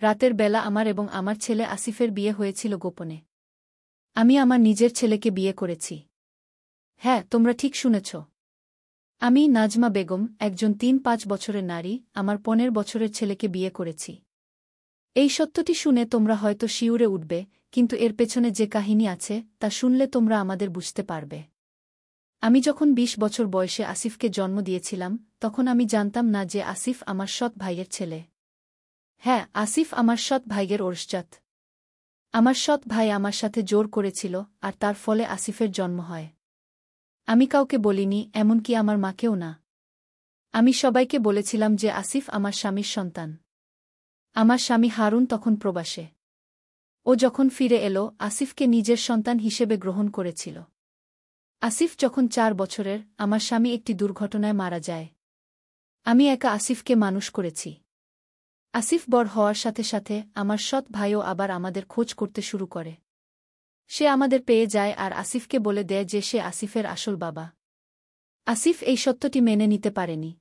রাতের বেলা আমার এবং আমার ছেলে আসিফের বিয়ে হয়েছিল গোপনে। আমি আমার নিজের ছেলেকে বিয়ে করেছি। হ্যাঁ, তোমরা ঠিক শুনেছ। আমি নাজমা বেগম, একজন ৩-৫ বছরের নারী, আমার ১৫ বছরের ছেলেকে বিয়ে করেছি। এই সত্যটি শুনে তোমরা হয়তো শিউরে উঠবে, কিন্তু এর পেছনে যে কাহিনী আছে তা শুনলে তোমরা আমাদের বুঝতে পারবে। আমি যখন ২০ বছর বয়সে আসিফকে জন্ম দিয়েছিলাম, তখন আমি জানতাম না যে আসিফ আমার সৎ ভাইয়ের ছেলে। হ্যাঁ, আসিফ আমার সৎ ভাইয়ের ওরসজাত। আমার সৎ ভাই আমার সাথে জোর করেছিল, আর তার ফলে আসিফের জন্ম হয়। আমি কাউকে বলিনি, এমনকি আমার মাকেও না। আমি সবাইকে বলেছিলাম যে আসিফ আমার স্বামীর সন্তান। আমার স্বামী হারুন তখন প্রবাসে। ও যখন ফিরে এলো, আসিফকে নিজের সন্তান হিসেবে গ্রহণ করেছিল। আসিফ যখন ৪ বছরের, আমার স্বামী একটি দুর্ঘটনায় মারা যায়। আমি একা আসিফকে মানুষ করেছি। আসিফ বড় হওয়ার সাথে সাথে আমার সৎ ভাইও আবার আমাদের খোঁজ করতে শুরু করে। সে আমাদের পেয়ে যায় আর আসিফকে বলে দেয় যে সে আসিফের আসল বাবা। আসিফ এই সত্যটি মেনে নিতে পারেনি।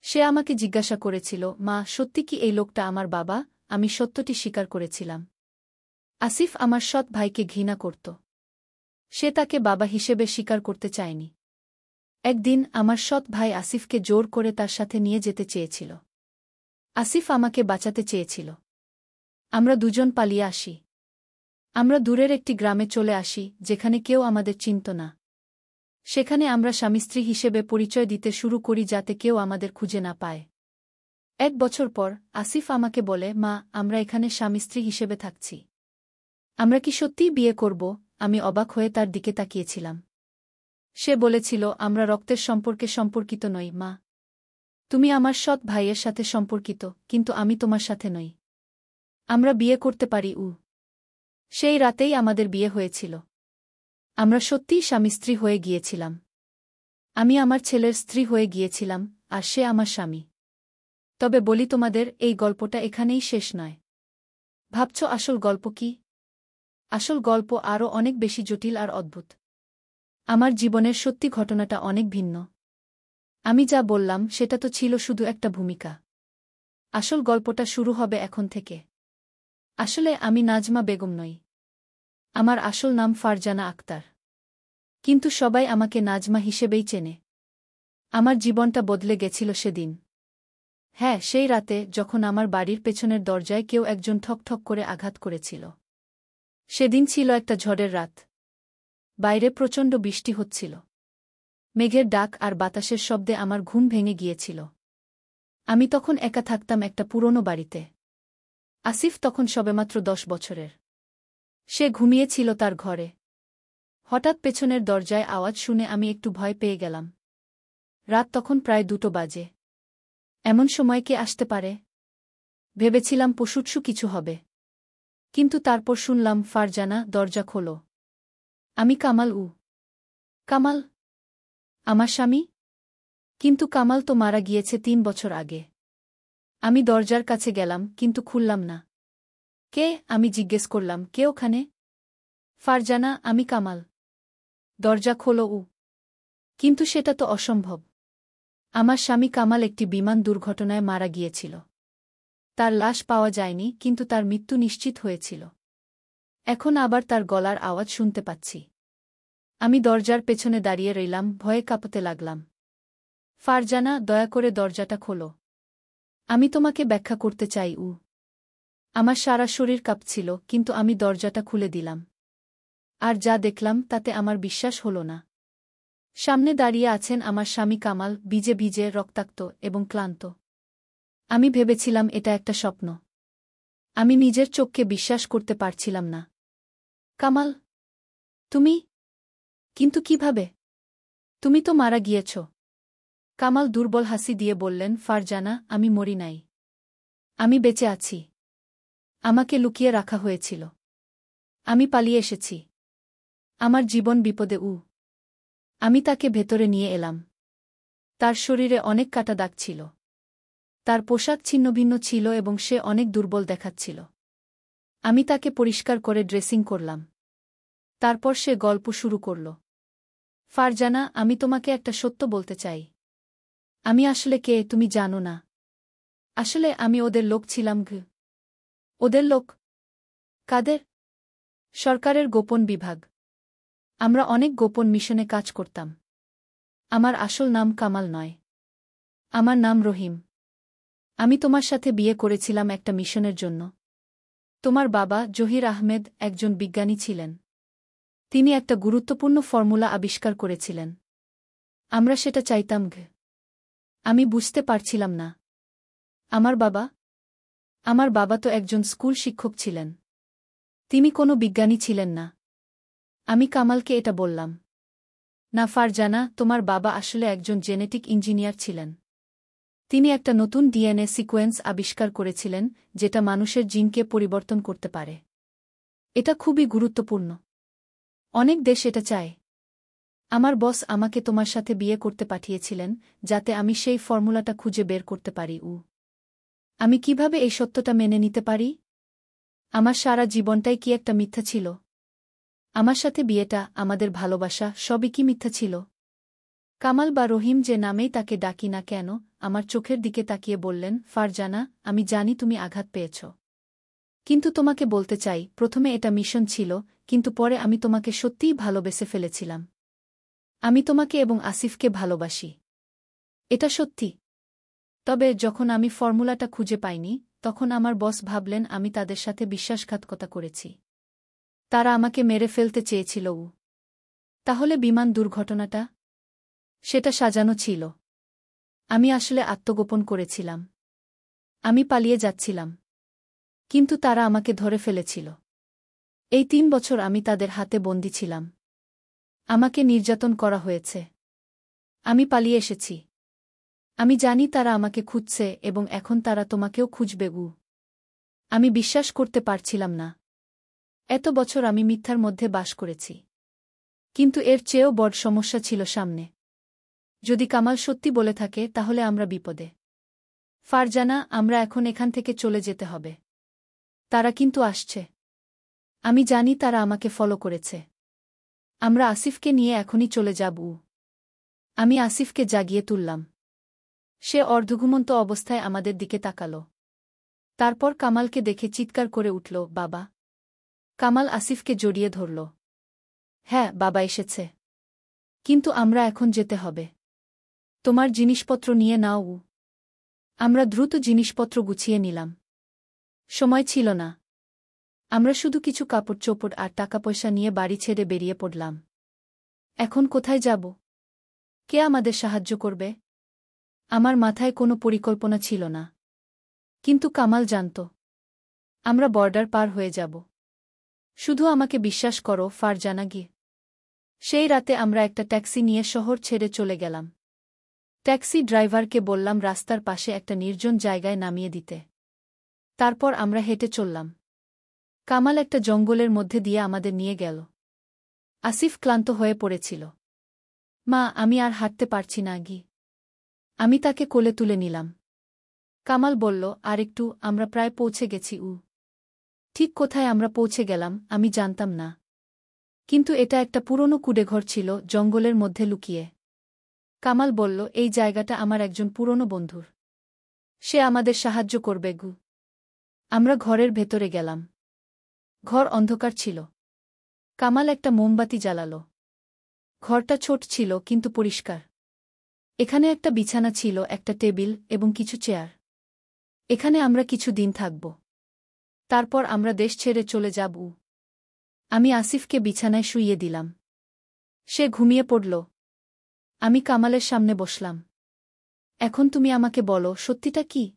সে আমাকে জিজ্ঞাসা করেছিল, মা, সত্যি কি এই লোকটা আমার বাবা? আমি সত্যটি স্বীকার করেছিলাম। আসিফ আমার সৎ ভাইকে ঘৃণা করত। সে তাকে বাবা হিসেবে স্বীকার করতে চায়নি। একদিন আমার সৎ ভাই আসিফকে জোর করে তার সাথে নিয়ে যেতে চেয়েছিল। আসিফ আমাকে বাঁচাতে চেয়েছিল। আমরা দুজন পালিয়ে আসি। আমরা দূরের একটি গ্রামে চলে আসি, যেখানে কেউ আমাদের চিনত না। সেখানে আমরা স্বামী-স্ত্রী হিসেবে পরিচয় দিতে শুরু করি যাতে কেউ আমাদের খুঁজে না পায়। ১ বছর পর আসিফ আমাকে বলে, মা, আমরা এখানে স্বামী-স্ত্রী হিসেবে থাকছি। আমরা কি সত্যিই বিয়ে করব? আমি অবাক হয়ে তার দিকে তাকিয়েছিলাম। সে বলেছিল, আমরা রক্তের সম্পর্কে সম্পর্কিত নই, মা। তুমি আমার সৎ ভাইয়ের সাথে সম্পর্কিত, কিন্তু আমি তোমার সাথে নই। আমরা বিয়ে করতে পারি। সেই রাতেই আমাদের বিয়ে হয়েছিল। আমরা সত্যিই স্বামী-স্ত্রী হয়ে গিয়েছিলাম। আমি আমার ছেলের স্ত্রী হয়ে গিয়েছিলাম, আর সে আমার স্বামী। তবে বলি তোমাদের, এই গল্পটা এখানেই শেষ নয়। ভাবছ আসল গল্প কি? আসল গল্প আরও অনেক বেশি জটিল আর অদ্ভুত। আমার জীবনের সত্যি ঘটনাটা অনেক ভিন্ন। আমি যা বললাম সেটা তো ছিল শুধু একটা ভূমিকা। আসল গল্পটা শুরু হবে এখন থেকে। আসলে আমি নাজমা বেগম নই। আমার আসল নাম ফারজানা আক্তার। কিন্তু সবাই আমাকে নাজমা হিসেবেই চেনে। আমার জীবনটা বদলে গেছিল সেদিন। হ্যাঁ, সেই রাতে যখন আমার বাড়ির পেছনের দরজায় কেউ একজন ঠক ঠক করে আঘাত করেছিল। সেদিন ছিল একটা ঝড়ের রাত। বাইরে প্রচণ্ড বৃষ্টি হচ্ছিল। মেঘের ডাক আর বাতাসের শব্দে আমার ঘুম ভেঙে গিয়েছিল। আমি তখন একা থাকতাম একটা পুরনো বাড়িতে। আসিফ তখন সবেমাত্র ১০ বছরের। সে ঘুমিয়েছিল তার ঘরে। হঠাৎ পেছনের দরজায় আওয়াজ শুনে আমি একটু ভয় পেয়ে গেলাম। রাত তখন প্রায় ২টো বাজে। এমন সময় কে আসতে পারে? ভেবেছিলাম পশুটসু কিছু হবে। কিন্তু তারপর শুনলাম, ফারজানা, দরজা খোলো। আমি কামাল। কামাল? আমার স্বামী? কিন্তু কামাল তো মারা গিয়েছে ৩ বছর আগে। আমি দরজার কাছে গেলাম, কিন্তু খুললাম না। কে? আমি জিজ্ঞেস করলাম, কে ওখানে? ফারজানা, আমি কামাল। দরজা খোলো। কিন্তু সেটা তো অসম্ভব। আমার স্বামী কামাল একটি বিমান দুর্ঘটনায় মারা গিয়েছিল। তার লাশ পাওয়া যায়নি, কিন্তু তার মৃত্যু নিশ্চিত হয়েছিল। এখন আবার তার গলার আওয়াজ শুনতে পাচ্ছি। আমি দরজার পেছনে দাঁড়িয়ে রইলাম, ভয়ে কাঁপতে লাগলাম। ফারজানা, দয়া করে দরজাটা খোলো। আমি তোমাকে ব্যাখ্যা করতে চাই। আমার সারা শরীর কাঁপছিল, কিন্তু আমি দরজাটা খুলে দিলাম। আর যা দেখলাম তাতে আমার বিশ্বাস হল না। সামনে দাঁড়িয়ে আছেন আমার স্বামী কামাল, ভিজে ভিজে, রক্তাক্ত এবং ক্লান্ত। আমি ভেবেছিলাম এটা একটা স্বপ্ন। আমি নিজের চোখকে বিশ্বাস করতে পারছিলাম না। কামাল, তুমি? কিন্তু কিভাবে? তুমি তো মারা গিয়েছ। কামাল দুর্বল হাসি দিয়ে বললেন, ফারজানা, আমি মরি নাই। আমি বেঁচে আছি। আমাকে লুকিয়ে রাখা হয়েছিল। আমি পালিয়ে এসেছি। আমার জীবন বিপদে। আমি তাকে ভেতরে নিয়ে এলাম। তার শরীরে অনেক কাটা দাগ ছিল। তার পোশাক ছিন্নভিন্ন ছিল এবং সে অনেক দুর্বল দেখাচ্ছিল। আমি তাকে পরিষ্কার করে ড্রেসিং করলাম। তারপর সে গল্প শুরু করল। ফারজানা, আমি তোমাকে একটা সত্য বলতে চাই। আমি আসলে কে তুমি জানো না। আসলে আমি ওদের লোক ছিলাম। ওদের লোক? কাদের? সরকারের গোপন বিভাগ। আমরা অনেক গোপন মিশনে কাজ করতাম। আমার আসল নাম কামাল নয়। আমার নাম রহিম। আমি তোমার সাথে বিয়ে করেছিলাম একটা মিশনের জন্য। তোমার বাবা জহির আহমেদ একজন বিজ্ঞানী ছিলেন। তিনি একটা গুরুত্বপূর্ণ ফর্মুলা আবিষ্কার করেছিলেন। আমরা সেটা চাইতাম। আমি বুঝতে পারছিলাম না। আমার বাবা? আমার বাবা তো একজন স্কুল শিক্ষক ছিলেন। তিনি কোনো বিজ্ঞানী ছিলেন না। আমি কামালকে এটা বললাম। না ফারজানা, তোমার বাবা আসলে একজন জেনেটিক ইঞ্জিনিয়ার ছিলেন। তিনি একটা নতুন ডিএনএ সিকোয়েন্স আবিষ্কার করেছিলেন যেটা মানুষের জিনকে পরিবর্তন করতে পারে। এটা খুবই গুরুত্বপূর্ণ। অনেক দেশ এটা চায়। আমার বস আমাকে তোমার সাথে বিয়ে করতে পাঠিয়েছিলেন যাতে আমি সেই ফর্মুলাটা খুঁজে বের করতে পারি। আমি কিভাবে এই সত্যটা মেনে নিতে পারি? আমার সারা জীবনটাই কি একটা মিথ্যা ছিল? আমার সাথে বিয়েটা, আমাদের ভালোবাসা, সবই কি মিথ্যা ছিল? কামাল বা রহিম যে নামেই তাকে ডাকি না কেন, আমার চোখের দিকে তাকিয়ে বললেন, ফারজানা, আমি জানি তুমি আঘাত পেয়েছ। কিন্তু তোমাকে বলতে চাই, প্রথমে এটা মিশন ছিল, কিন্তু পরে আমি তোমাকে সত্যিই ভালোবেসে ফেলেছিলাম। আমি তোমাকে এবং আসিফকে ভালোবাসি। এটা সত্যি। তবে যখন আমি ফর্মুলাটা খুঁজে পাইনি, তখন আমার বস ভাবলেন আমি তাদের সাথে বিশ্বাসঘাতকতা করেছি। তারা আমাকে মেরে ফেলতে চেয়েছিল। তাহলে বিমান দুর্ঘটনাটা? সেটা সাজানো ছিল। আমি আসলে আত্মগোপন করেছিলাম। আমি পালিয়ে যাচ্ছিলাম। কিন্তু তারা আমাকে ধরে ফেলেছিল। এই ৩ বছর আমি তাদের হাতে বন্দী ছিলাম। আমাকে নির্যাতন করা হয়েছে। আমি পালিয়ে এসেছি। আমি জানি তারা আমাকে খুঁজছে এবং এখন তারা তোমাকেও খুঁজবে। আমি বিশ্বাস করতে পারছিলাম না। এত বছর আমি মিথ্যার মধ্যে বাস করেছি। কিন্তু এর চেয়েও বড় সমস্যা ছিল সামনে। যদি কামাল সত্যি বলে থাকে তাহলে আমরা বিপদে। ফারজানা, আমরা এখন এখান থেকে চলে যেতে হবে। তারা কিন্তু আসছে। আমি জানি তারা আমাকে ফলো করেছে। আমরা আসিফকে নিয়ে এখনই চলে যাব। আমি আসিফকে জাগিয়ে তুললাম। সে অর্ধঘুমন্ত অবস্থায় আমাদের দিকে তাকাল। তারপর কামালকে দেখে চিৎকার করে উঠল, বাবা! কামাল আসিফকে জড়িয়ে ধরল। হ্যাঁ, বাবা এসেছে। কিন্তু আমরা এখন যেতে হবে। তোমার জিনিসপত্র নিয়ে নাও। আমরা দ্রুত জিনিসপত্র গুছিয়ে নিলাম। সময় ছিল না। আমরা শুধু কিছু কাপড়-চোপড় আর টাকা-পয়সা নিয়ে বাড়ি ছেড়ে বেরিয়ে পড়লাম। এখন কোথায় যাব? কে আমাদের সাহায্য করবে? আমার মাথায় কোনো পরিকল্পনা ছিল না। কিন্তু কামাল জানত। আমরা বর্ডার পার হয়ে যাব। শুধু আমাকে বিশ্বাস করো, ফারজানা। সেই রাতে আমরা একটা ট্যাক্সি নিয়ে শহর ছেড়ে চলে গেলাম। ট্যাক্সি ড্রাইভারকে বললাম রাস্তার পাশে একটা নির্জন জায়গায় নামিয়ে দিতে। তারপর আমরা হেঁটে চললাম। কামাল একটা জঙ্গলের মধ্যে দিয়ে আমাদের নিয়ে গেল। আসিফ ক্লান্ত হয়ে পড়েছিল। মা, আমি আর হাঁটতে পারছি না। আমি তাকে কোলে তুলে নিলাম। কামাল বলল, আরেকটু, আমরা প্রায় পৌঁছে গেছি। ঠিক কোথায় আমরা পৌঁছে গেলাম আমি জানতাম না। কিন্তু এটা একটা পুরনো কুঁড়েঘর ছিল, জঙ্গলের মধ্যে লুকিয়ে। কামাল বলল, এই জায়গাটা আমার একজন পুরনো বন্ধুর। সে আমাদের সাহায্য করবে। আমরা ঘরের ভেতরে গেলাম। ঘর অন্ধকার ছিল। কামাল একটা মোমবাতি জ্বালাল। ঘরটা ছোট ছিল কিন্তু পরিষ্কার। এখানে একটা বিছানা ছিল, একটা টেবিল এবং কিছু চেয়ার। এখানে আমরা কিছু দিন থাকব। তারপর আমরা দেশ ছেড়ে চলে যাব। আমি আসিফকে বিছানায় শুইয়ে দিলাম। সে ঘুমিয়ে পড়ল। আমি কামালের সামনে বসলাম। এখন তুমি আমাকে বলো, সত্যিটা কি?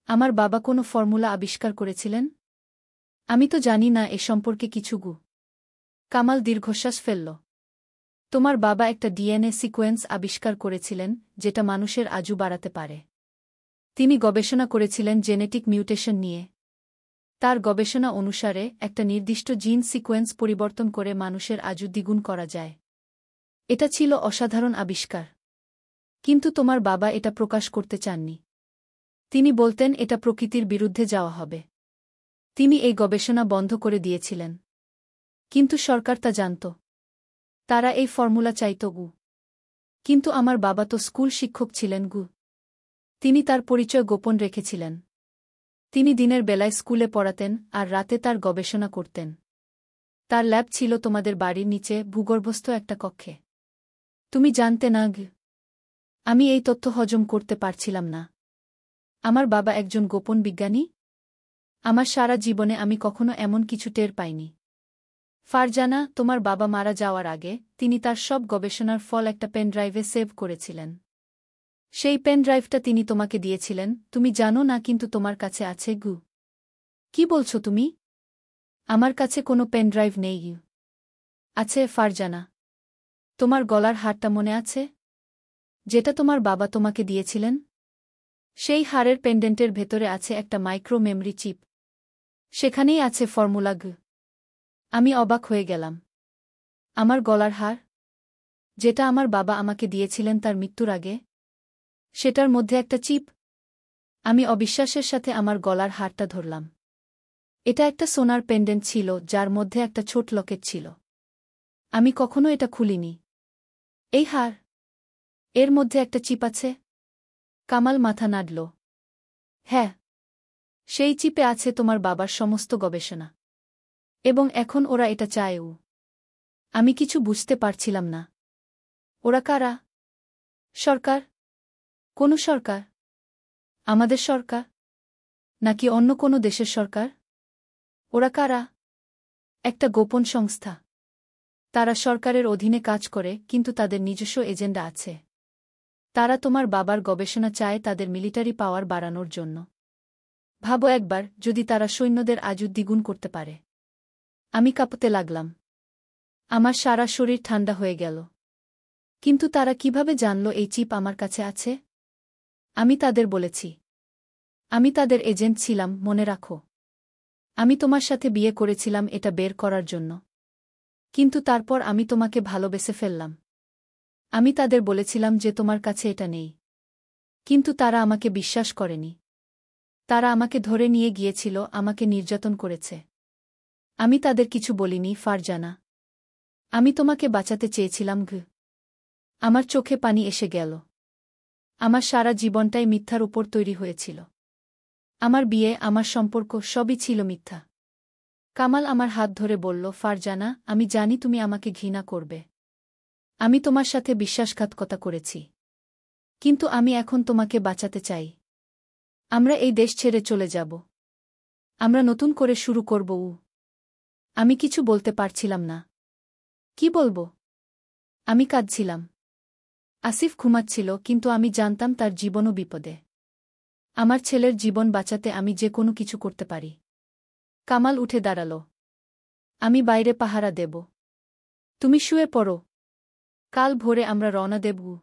আমার বাবা কোনো ফর্মুলা আবিষ্কার করেছিলেন? আমি তো জানি না এ সম্পর্কে কিছু। কামাল দীর্ঘশ্বাস ফেলল। তোমার বাবা একটা ডিএনএ সিকোয়েন্স আবিষ্কার করেছিলেন যেটা মানুষের আজু বাড়াতে পারে। তিনি গবেষণা করেছিলেন জেনেটিক মিউটেশন নিয়ে। তার গবেষণা অনুসারে একটা নির্দিষ্ট জিন সিকোয়েন্স পরিবর্তন করে মানুষের আজু দ্বিগুণ করা যায়। এটা ছিল অসাধারণ আবিষ্কার। কিন্তু তোমার বাবা এটা প্রকাশ করতে চাননি। তিনি বলতেন এটা প্রকৃতির বিরুদ্ধে যাওয়া হবে। তিনি এই গবেষণা বন্ধ করে দিয়েছিলেন। কিন্তু সরকার তা জানত। তারা এই ফর্মুলা চাইত। কিন্তু আমার বাবা তো স্কুল শিক্ষক ছিলেন। তিনি তার পরিচয় গোপন রেখেছিলেন। তিনি দিনের বেলায় স্কুলে পড়াতেন আর রাতে তার গবেষণা করতেন। তার ল্যাব ছিল তোমাদের বাড়ির নিচে ভূগর্ভস্থ একটা কক্ষে। তুমি জানতে না আমি এই তথ্য হজম করতে পারছিলাম না। আমার বাবা একজন গোপন বিজ্ঞানী? আমার সারা জীবনে আমি কখনো এমন কিছু টের পাইনি। ফারজানা, তোমার বাবা মারা যাওয়ার আগে তিনি তার সব গবেষণার ফল একটা পেনড্রাইভে সেভ করেছিলেন। সেই পেনড্রাইভটা তিনি তোমাকে দিয়েছিলেন, তুমি জানো না, কিন্তু তোমার কাছে আছে কি বলছো তুমি? আমার কাছে কোনো পেনড্রাইভ নেই। আছে ফারজানা। তোমার গলার হারটা মনে আছে? যেটা তোমার বাবা তোমাকে দিয়েছিলেন? সেই হারের পেন্ডেন্টের ভেতরে আছে একটা মাইক্রো মেমরি চিপ। সেখানেই আছে ফর্মুলা আমি অবাক হয়ে গেলাম। আমার গলার হার, যেটা আমার বাবা আমাকে দিয়েছিলেন তার মৃত্যুর আগে, সেটার মধ্যে একটা চিপ। আমি অবিশ্বাসের সাথে আমার গলার হারটা ধরলাম। এটা একটা সোনার পেন্ডেন্ট ছিল যার মধ্যে একটা ছোট লকেট ছিল। আমি কখনো এটা খুলিনি। এই হার, এর মধ্যে একটা চিপ আছে? কামাল মাথা নাড়ল। হ্যাঁ, সেই চিপে আছে তোমার বাবার সমস্ত গবেষণা। এবং এখন ওরা এটা চায়ও। আমি কিছু বুঝতে পারছিলাম না। ওরা কারা? সরকার? কোনো সরকার? আমাদের সরকার? নাকি অন্য কোনো দেশের সরকার? ওরা কারা? একটা গোপন সংস্থা। তারা সরকারের অধীনে কাজ করে, কিন্তু তাদের নিজস্ব এজেন্ডা আছে। তারা তোমার বাবার গবেষণা চায় তাদের মিলিটারি পাওয়ার বাড়ানোর জন্য। ভাবো একবার, যদি তারা সৈন্যদের আজও দ্বিগুণ করতে পারে। আমি কাঁপতে লাগলাম। আমার সারা শরীর ঠান্ডা হয়ে গেল। কিন্তু তারা কিভাবে জানল এই চিপ আমার কাছে আছে? আমি তাদের বলেছি। আমি তাদের এজেন্ট ছিলাম, মনে রাখো। আমি তোমার সাথে বিয়ে করেছিলাম এটা বের করার জন্য। কিন্তু তারপর আমি তোমাকে ভালোবেসে ফেললাম। আমি তাদের বলেছিলাম যে তোমার কাছে এটা নেই। কিন্তু তারা আমাকে বিশ্বাস করেনি। তারা আমাকে ধরে নিয়ে গিয়েছিল, আমাকে নির্যাতন করেছে। আমি তাদের কিছু বলিনি ফারজানা। আমি তোমাকে বাঁচাতে চেয়েছিলাম আমার চোখে পানি এসে গেল। আমার সারা জীবনটাই মিথ্যার উপর তৈরি হয়েছিল। আমার বিয়ে, আমার সম্পর্ক, সবই ছিল মিথ্যা। কামাল আমার হাত ধরে বলল, ফারজানা, আমি জানি তুমি আমাকে ঘৃণা করবে। আমি তোমার সাথে বিশ্বাসঘাতকতা করেছি। কিন্তু আমি এখন তোমাকে বাঁচাতে চাই। আমরা এই দেশ ছেড়ে চলে যাব। আমরা নতুন করে শুরু করব। আমি কিছু বলতে পারছিলাম না। কি বলবো? আমি কাঁদছিলাম। আসিফ ঘুমাচ্ছিল, কিন্তু আমি জানতাম তার জীবনও বিপদে। আমার ছেলের জীবন বাঁচাতে আমি যে কোনো কিছু করতে পারি। কামাল উঠে দাঁড়াল। আমি বাইরে পাহারা দেব। তুমি শুয়ে পড়ো। কাল ভোরে আমরা রওনা দেব।